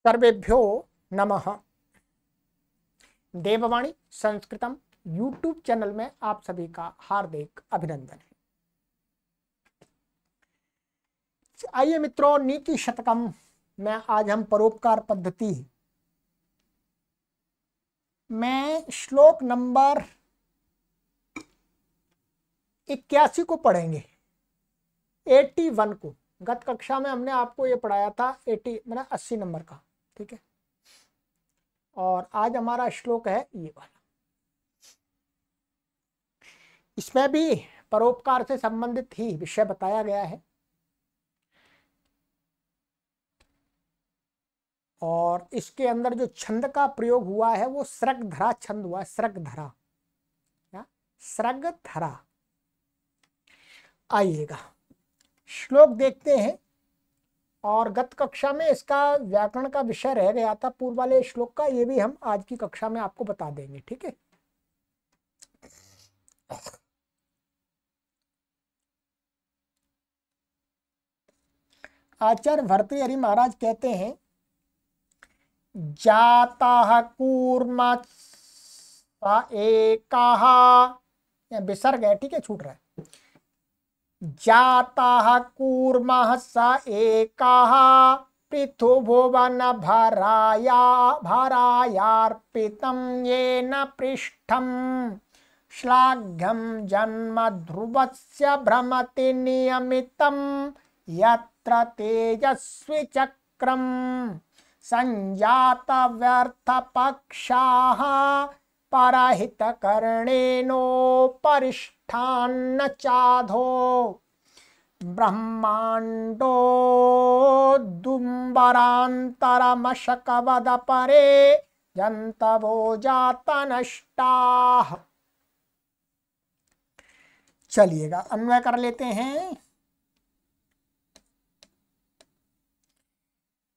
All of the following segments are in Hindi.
सर्वेभ्यो नमः। देववाणी संस्कृतम यूट्यूब चैनल में आप सभी का हार्दिक अभिनंदन है। आइए मित्रों, नीति शतकम में आज हम परोपकार पद्धति में श्लोक नंबर 81 को पढ़ेंगे। 81 को गत कक्षा में हमने आपको ये पढ़ाया था 80 नंबर का, ठीक है। और आज हमारा श्लोक है ये वाला। इसमें भी परोपकार से संबंधित ही विषय बताया गया है और इसके अंदर जो छंद का प्रयोग हुआ है वो सृगधरा छंद हुआ है। सृगधरा या सृगधरा। आइएगा श्लोक देखते हैं। और गत कक्षा में इसका व्याकरण का विषय रह गया था पूर्व वाले श्लोक का, ये भी हम आज की कक्षा में आपको बता देंगे, ठीक है। आचार्य भर्तृहरि महाराज कहते हैं, जाता कूर्म एकाः, विसर्ग है, ठीक है, छूट रहा है। जाता कूर्मः स एकाः पृथुभुवन भरायार्पितं येन पृष्ठं श्लाघ्यं जन्म ध्रुवस्य भ्रमति नियमितं यत्र तेजस्वी चक्रं संजात व्यर्थ पक्षाः परहितकर्णेनोपरिष्ठान्न चाधो ब्रह्मांडो दुम्बरान्तरमशकवद परे जन्तवो जातनष्टाः। चलिएगा अन्वय कर लेते हैं।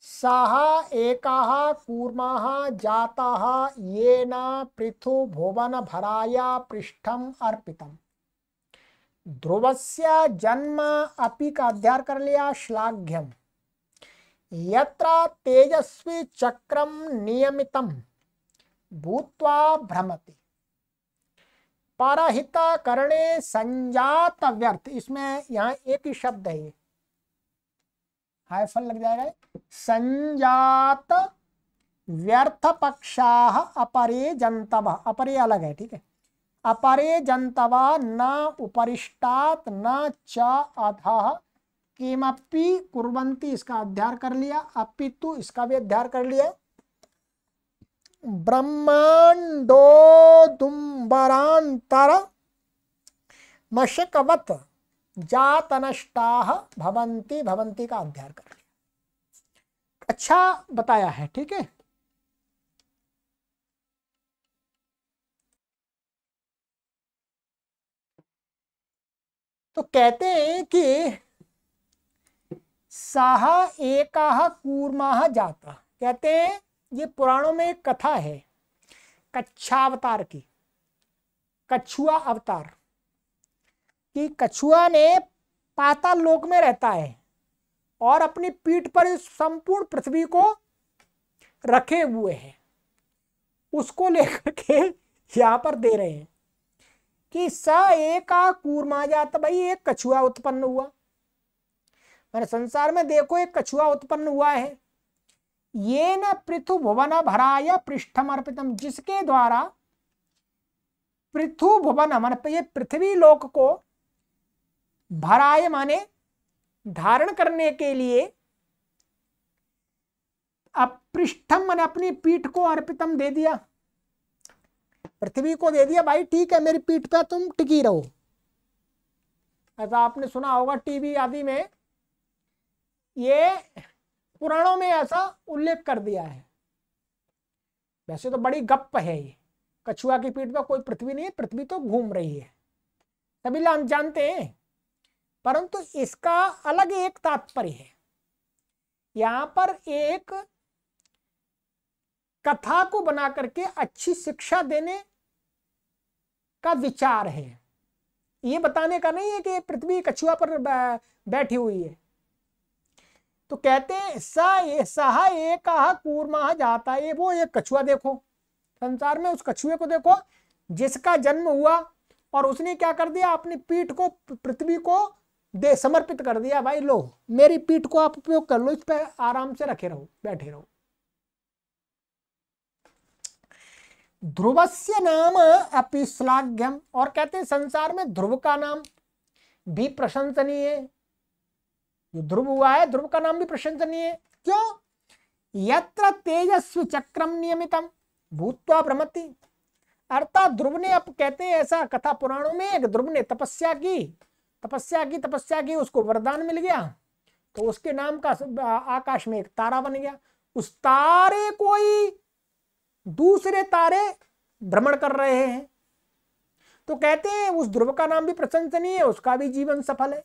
सः एकः कूर्मः जातः येन पृथुभुवन भराया पृष्ठम अर्पितम। ध्रुवस्य जन्म अपि का अध्ययन कर लिया। श्लाघ्यम यत्र तेजस्वी चक्रम नियमितम भूत्वा भ्रमति परहित करणे संजात व्यर्थ। इसमें यहाँ एक ही शब्द है, ये हाइफन लग जाएगा। संजात व्यर्थ पक्षाः अपरे जन्तवः, अपरे अलग है, ठीक है। अपरे जन्तवः न उपरिष्टात् न च अधः किमपि कुर्वन्ति, इसका अध्ययन कर लिया। अपितु इसका भी अध्ययन कर लिया। ब्रह्मांडो दुम्बरांतर मशकवत जातनष्टाः भवन्ति, भवन्ति का अध्ययन कर लिया। अच्छा बताया है, ठीक है। तो कहते हैं कि सह एकः कूर्मः जाता। कहते हैं ये पुराणों में एक कथा है कच्छावतार की, कछुआ अवतार कि कछुआ ने पाताल लोक में रहता है और अपनी पीठ पर इस संपूर्ण पृथ्वी को रखे हुए हैं। उसको लेकर के यहाँ पर दे रहे हैं कि स एका कूर्मा जात। भाई एक कछुआ उत्पन्न हुआ, मैंने संसार में देखो एक कछुआ उत्पन्न हुआ है। ये न पृथु भुवन भराय पृष्ठम अर्पितम, जिसके द्वारा पृथु भुवन मन ये पृथ्वी लोक को भराय माने धारण करने के लिए अपृष्ठम माने अपनी पीठ को अर्पितम दे दिया, पृथ्वी को दे दिया। भाई ठीक है, मेरी पीठ पे तुम टिकी रहो। ऐसा आपने सुना होगा टीवी आदि में, ये पुराणों में ऐसा उल्लेख कर दिया है। वैसे तो बड़ी गप्प है ये, कछुआ की पीठ पे कोई पृथ्वी नहीं है, पृथ्वी तो घूम रही है, सभी लोग जानते हैं। परंतु इसका अलग एक तात्पर्य है। यहां पर एक कथा को बना करके अच्छी शिक्षा देने का विचार है। ये बताने का नहीं है कि पृथ्वी कछुआ पर बैठी हुई है। तो कहते हैं सहा एकः कूर्मः जाता, ये वो एक कछुआ देखो संसार में, उस कछुए को देखो जिसका जन्म हुआ और उसने क्या कर दिया, अपनी पीठ को पृथ्वी को दे समर्पित कर दिया। भाई लो मेरी पीठ को आप उपयोग कर लो, इस पे आराम से रखे रहो, बैठे रहो। ध्रुवस्य नाम अपि श्लाघ्यम, और कहते हैं संसार में ध्रुव का नाम भी प्रशंसनीय है। जो ध्रुव हुआ है ध्रुव का नाम भी प्रशंसनीय है। क्यों? यत्र तेजस्वी चक्रम नियमितम भूत्वा भ्रमति, अर्थात ध्रुव ने, अब कहते हैं ऐसा कथा पुराणों में, एक ध्रुव ने तपस्या की, उसको वरदान मिल गया, तो उसके नाम का आकाश में एक तारा बन गया। उस तारे कोई दूसरे तारे भ्रमण कर रहे हैं, तो कहते हैं उस ध्रुव का नाम भी प्रशंसनीय है, उसका भी जीवन सफल है।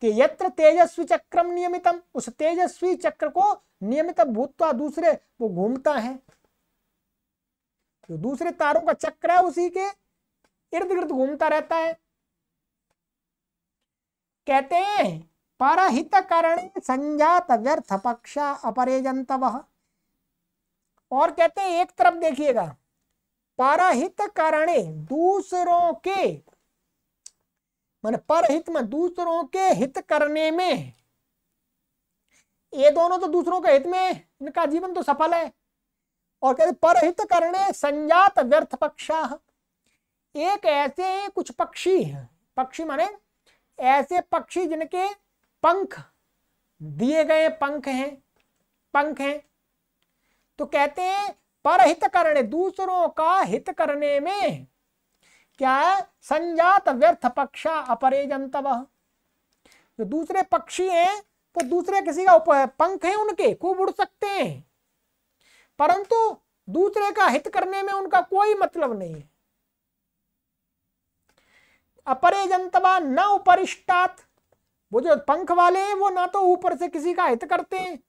कि यत्र तेजस्वी चक्रम नियमितम, उस तेजस्वी चक्र को नियमित भूत्वा, दूसरे वो घूमता है, जो दूसरे तारों का चक्र है उसी के इर्द गिर्द घूमता रहता है। कहते हैं परहित करणे संजात व्यर्थ पक्षा अपरे जंतवः, और कहते हैं एक तरफ देखिएगा, परहित करणे दूसरों के, माने परहित में दूसरों के हित करने में, ये दोनों तो दूसरों के हित में, इनका जीवन तो सफल है। और कहते परहित करणे संजात व्यर्थ पक्षा, एक ऐसे कुछ पक्षी हैं, पक्षी माने ऐसे पक्षी जिनके पंख दिए गए पंख हैं, तो कहते हैं परहित करणे, दूसरों का हित करने में क्या है, संजात व्यर्थ पक्षा अपरे जंतवः, जो दूसरे पक्षी हैं वो दूसरे किसी का पंख है उनके, खूब उड़ सकते हैं, परंतु दूसरे का हित करने में उनका कोई मतलब नहीं है। अपरे जंतवा न उपरिष्टात, वो जो पंख वाले हैं वो ना तो ऊपर से किसी का हित करते हैं,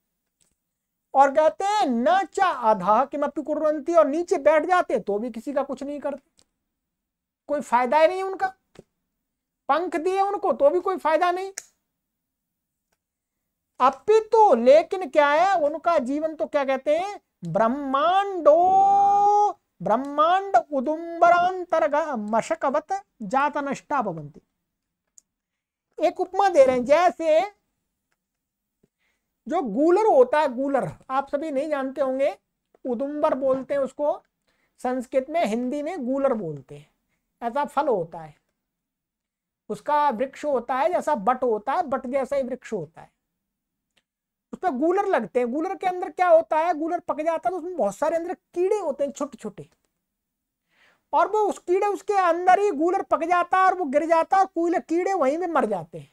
और कहते हैं न च अधः किमपि कुर्वन्ति, और नीचे बैठ जाते तो भी किसी का कुछ नहीं करते, कोई फायदा ही नहीं उनका, पंख दिए उनको तो भी कोई फायदा नहीं। अपितु लेकिन क्या है, उनका जीवन तो क्या कहते हैं, ब्रह्मांड उदुम्बरांतर्ग मशकवत जात नष्टा भवन्ति। एक उपमा दे रहे हैं, जैसे जो गूलर होता है, गूलर आप सभी नहीं जानते होंगे, उदुम्बर बोलते हैं उसको संस्कृत में, हिंदी में गूलर बोलते हैं। ऐसा फल होता है, उसका वृक्ष होता है, जैसा बट होता है, बट जैसा ही वृक्ष होता है, उस पर गूलर लगते हैं। गूलर के अंदर क्या होता है, गूलर पक जाता है तो उसमें बहुत सारे अंदर कीड़े होते हैं छोटे छोटे, और वो उस कीड़े उसके अंदर ही गूलर पक जाता है और वो गिर जाता है, और कीड़े वहीं में मर जाते हैं,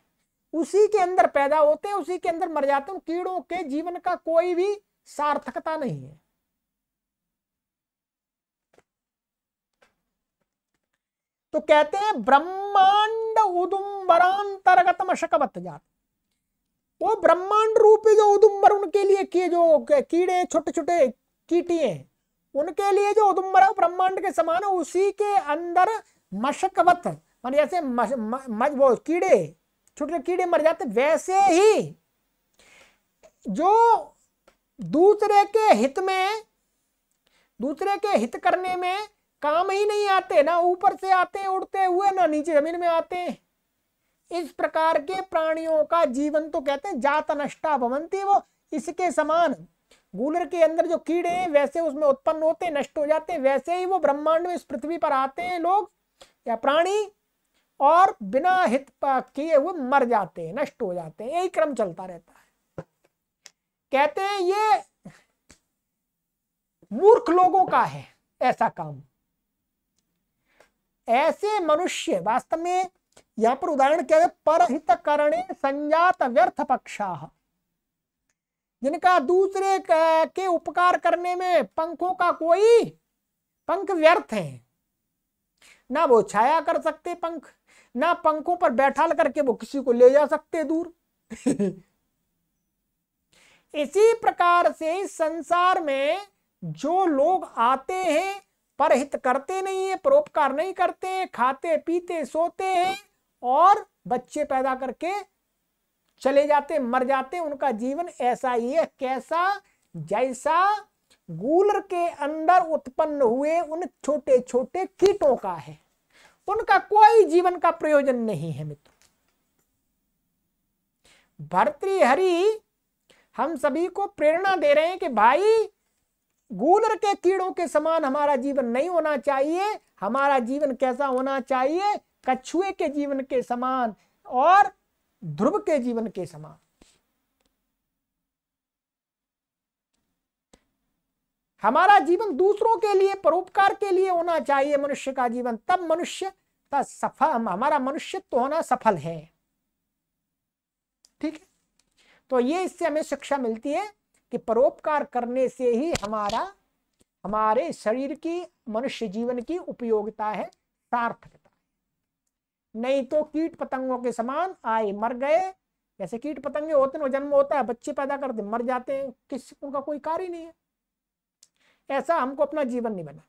उसी के अंदर पैदा होते हैं, उसी के अंदर मर जाते हैं। कीड़ों के जीवन का कोई भी सार्थकता नहीं है। तो कहते हैं ब्रह्मांड उदुम्बरांतर्गत मशकवत जात, वो ब्रह्मांड रूपी जो उदुम्बर उनके लिए किए, जो कीड़े छोटे छोटे कीटी हैं, उनके लिए जो उदुम्बर ब्रह्मांड के समान है, उसी के अंदर मशकवत मान जैसे वो कीड़े छोटे कीड़े मर जाते, वैसे ही जो दूसरे के हित में, दूसरे के हित करने में काम ही नहीं आते, ना ऊपर से आते हैं उड़ते हुए, ना नीचे जमीन में आते हैं, इस प्रकार के प्राणियों का जीवन तो कहते हैं जात नष्टा भवन्ति, वो इसके समान। गूलर के अंदर जो कीड़े हैं वैसे उसमें उत्पन्न होते, नष्ट हो जाते हैं, वैसे ही वो ब्रह्मांड में इस पृथ्वी पर आते हैं लोग या प्राणी, और बिना हित किए हुए मर जाते हैं, नष्ट हो जाते हैं, यही क्रम चलता रहता है। कहते हैं ये मूर्ख लोगों का है ऐसा काम। ऐसे मनुष्य वास्तव में यहां पर उदाहरण क्या है, परहित करणे संजात व्यर्थ पक्षाः, जिनका दूसरे के उपकार करने में पंखों का कोई पंख व्यर्थ है, ना वो छाया कर सकते पंख, ना पंखों पर बैठा करके वो किसी को ले जा सकते दूर। इसी प्रकार से संसार में जो लोग आते हैं परहित करते नहीं है, परोपकार नहीं करते, खाते पीते सोते हैं और बच्चे पैदा करके चले जाते, मर जाते। उनका जीवन ऐसा ही है, कैसा? जैसा गूलर के अंदर उत्पन्न हुए उन छोटे छोटे कीटों का है। उनका कोई जीवन का प्रयोजन नहीं है मित्र। भर्तृहरि हम सभी को प्रेरणा दे रहे हैं कि भाई गूलर के कीड़ों के समान हमारा जीवन नहीं होना चाहिए। हमारा जीवन कैसा होना चाहिए? कछुए के जीवन के समान और ध्रुव के जीवन के समान। हमारा जीवन दूसरों के लिए, परोपकार के लिए होना चाहिए मनुष्य का जीवन। तब मनुष्य का सफल, हमारा मनुष्यत्व होना सफल है। ठीक है, तो ये इससे हमें शिक्षा मिलती है कि परोपकार करने से ही हमारे शरीर की, मनुष्य जीवन की उपयोगिता है, सार्थकता। नहीं तो कीट पतंगों के समान आए मर गए। जैसे कीट पतंगे होते हैं, जन्म होता है, बच्चे पैदा करते, मर जाते हैं, उनका कोई कार्य नहीं है। ऐसा हमको अपना जीवन नहीं बना।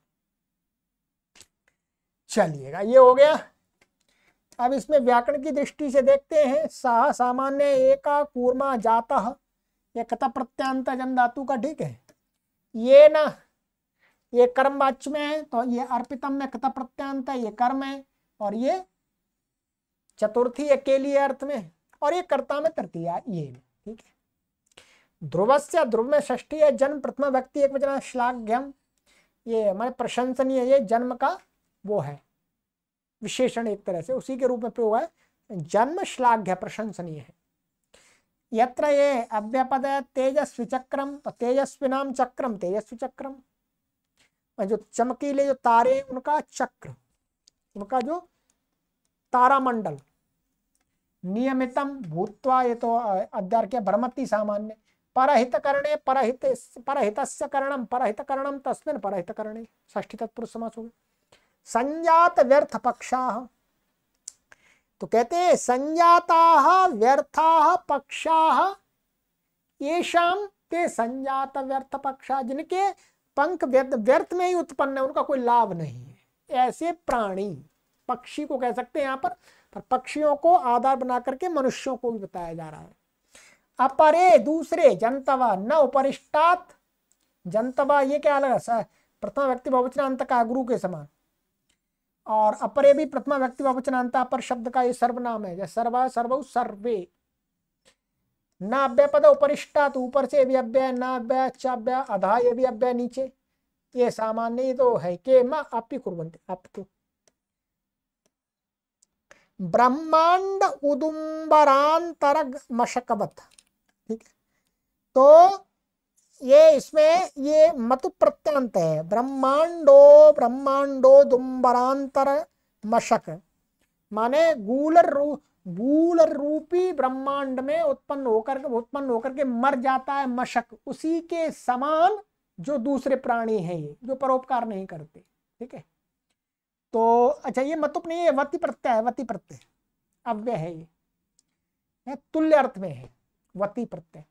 चलिएगा, ये हो गया। अब इसमें व्याकरण की दृष्टि से देखते हैं। साह सामान्य एका कूर्मा जातः, ये कथा प्रत्यांत जन धातु का। ठीक है, ये ना ये कर्म वाच्य में है, तो ये अर्पितम में कथा प्रत्यांत है, ये कर्म है। और ये चतुर्थी अकेली अर्थ में, और ये कर्ता में तृतीया ये। ठीक है, ध्रुवस्य, ध्रुव में षष्ठी है, जन्म प्रथम व्यक्ति एक वचन, श्लाघ्यम ये हमारे प्रशंसनीय, ये जन्म का वो है विशेषण, एक तरह से उसी के रूप में प्रयोग है। जन्म श्लाघ्य प्रशंसनीय है। यत्र ये अव्यपद तेजस्वी चक्रम, तो तेजस्विनाम चक्रम, तेजस्वी चक्रम, जो चमकीले जो तारे उनका चक्र, उनका जो तारामंडल, नियमितम भूत्वा, ये तो अद्यार के भ्रमति सामान्य। परहित करणे, परहितस्य करणम, परहित करणम तस्मिन् परहित करणे, षष्ठी तत्पुरुष समास हो गया। संजात व्यर्थ पक्षाः, तो कहते हैं संजाताः व्यर्थाः पक्षाः येषां ते संजात व्यर्थ पक्षाः, जिनके पंख व्यर्थ में ही उत्पन्न है, उनका कोई लाभ नहीं है। ऐसे प्राणी, पक्षी को कह सकते हैं यहाँ पर पक्षियों को आधार बना करके मनुष्यों को भी बताया जा रहा है। अपरे दूसरे, जंतवा न उपरिष्टात, जंतवा ये क्या अलग है? प्रथम व्यक्ति बहुवचनांत का, गुरु के समान। और अपरे भी प्रथमा व्यक्ति बहुवचनांत पर शब्द का ये सर्वनाम है, जैसे सर्वा, सर्वौ, सर्वे। न अव्यय उपरिष्टात, ऊपर से भी अव्यय, न अव्यय चाव्यय, अधा ये भी अव्यय नीचे, ये सामान्य। ये तो है के म अपि कुर्वन्ति, अप तो ब्रह्मांड उदुम्बरांतर मशकवत। ठीक है, तो ये इसमें ये मतु प्रत्यांत है। ब्रह्मांडो दुम्बरांतर मशक, माने गूलर रूपी ब्रह्मांड में उत्पन्न होकर के मर जाता है मशक, उसी के समान जो दूसरे प्राणी हैं, ये जो परोपकार नहीं करते। ठीक है, तो अच्छा ये मतुप नहीं है, वति प्रत्यय है, वति प्रत्यय अव्यय है, ये तुल्य अर्थ में है वति प्रत्यय।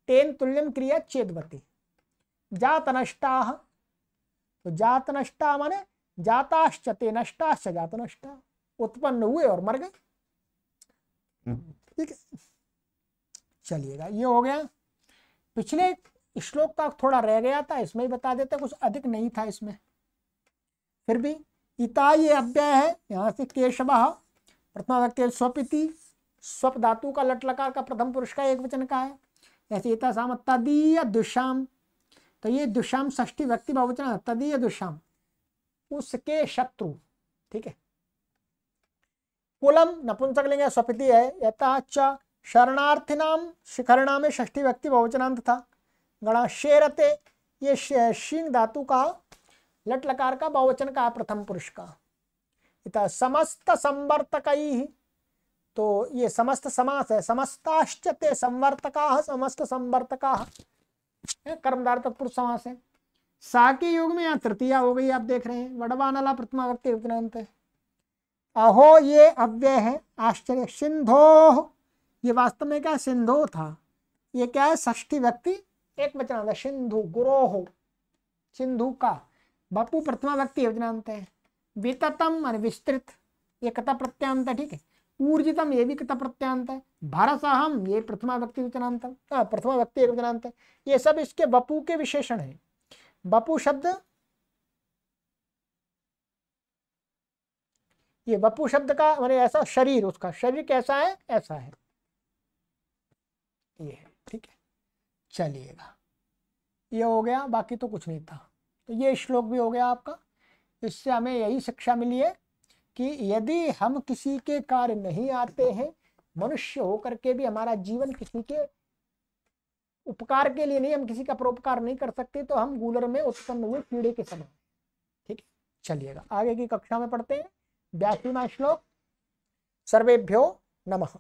तेन तुल्यम क्रिया चेदवती। जात नष्टा, तो जात नष्टा माने जाताश्च ते नष्टाश्च जात नष्टा, उत्पन्न हुए और मर गए। ठीक है, चलिएगा, ये हो गया। पिछले श्लोक तक थोड़ा रह गया था, इसमें ही बता देते, कुछ अधिक नहीं था इसमें, फिर भी। इता ये अव्यय है, यहाँ से केशव प्रथमा व्यक्ति स्वपिति, स्वप धातु का लट लकार का प्रथम पुरुष का एक वचन का है। ऐसे इता साम तदीय दुष्याम, तो ये दुष्याम षष्ठी व्यक्ति बहुवचन, तदीय दुष्याम उसके शत्रु। ठीक है, कुलम नपुंसक लिंग स्वपिति है। यथा च शरणार्थिनाम, शिखरणा में षष्ठी व्यक्ति बहुवचनांत था। गणा शेरते, ये शींग धातु का लट लकार का बहुवचन का प्रथम पुरुष का। इता समस्त संवर्तकैः, तो ये समस्त समास है। समस्ताश्च ते संवर्तकाः, समस्त संवर्तकाः कर्मधारय तत्पुरुष समास है। सा के योग में यहाँ तृतीया हो गई, आप देख रहे हैं। वडवानला प्रथमा व्यक्ति उपनांत है। अहो ये अव्यय है, आश्चर्य। सिंधो, ये वास्तव में क्या सिंधो था, ये क्या है षष्ठी व्यक्ति एक वचनांत। सिंधु गुरोह, सिंधु का। बपू प्रथमा व्यक्ति वचनांत है। विततम मान विस्तृत, ये कथा प्रत्यांत है। ठीक है, ऊर्जितम ये भी कथा प्रत्यांत है। भारसहम ये प्रथमा व्यक्ति वचनांत, प्रथमा व्यक्ति एकवचनांत, ये सब इसके वपु के विशेषण है। वपु शब्द, ये वपु शब्द का माने ऐसा शरीर, उसका शरीर कैसा है, ऐसा है, ये है। ठीक है, चलिएगा, ये हो गया, बाकी तो कुछ नहीं था। तो ये श्लोक भी हो गया आपका। इससे हमें यही शिक्षा मिली है कि यदि हम किसी के कार्य नहीं आते हैं, मनुष्य होकर के भी हमारा जीवन किसी के उपकार के लिए नहीं, हम किसी का परोपकार नहीं कर सकते, तो हम गूलर में उत्पन्न हुए कीड़े के समान। ठीक है, चलिएगा आगे की कक्षा में पढ़ते हैं 82वां श्लोक। सर्वेभ्यो नमः।